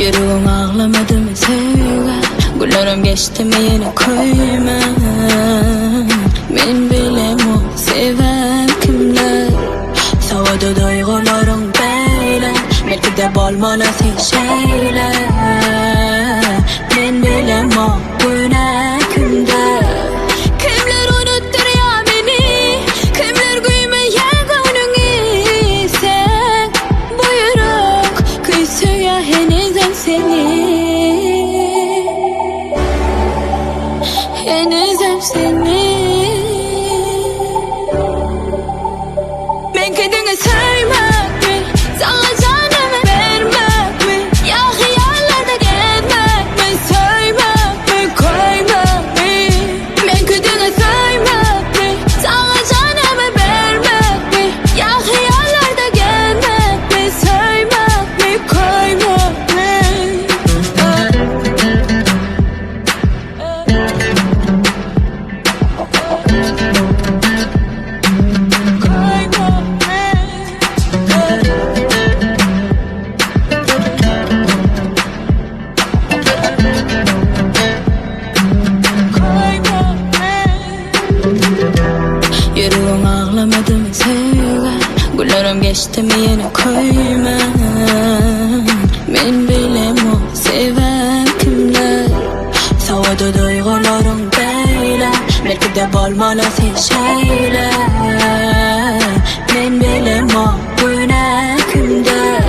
Yüreğim ağlamadı mı sevga? Güllerim geçti mi yine koyma? Men bilem o sevem kimler? Savada duygularım böyle, belki de bolmalı şeyler. Men bilem o günah kimde? Kimler unuttur ya beni? Kimler gülmeyen gönlünü sen? Buyuruk kıysuya henüzem seni. Henüzem seni. Ben kendine saymak mı? Sana canımı vermek mi? Ya hayallarda gelmek mi? Saymak mı? Koymak mı? Ben kendine saymak mı? Sana canımı vermek mi? Ya hayallarda gelmek mi? Saymak mı? Koymak mı? Yüreğim ağlamadı mı sevga? Güllerim geçti mi yine koyma? Men bilem o sevem kimler? Savada duygularım böyle, belki de bolmalı şeyler. Men bilem o günah kimde?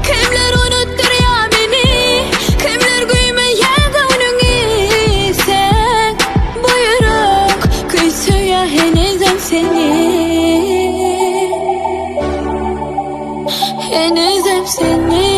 Kimler unuttur ya beni? Kimler gülmeyen gönlünü sen? Buyuruk kıysuya henüzem seni. Henüzem seni.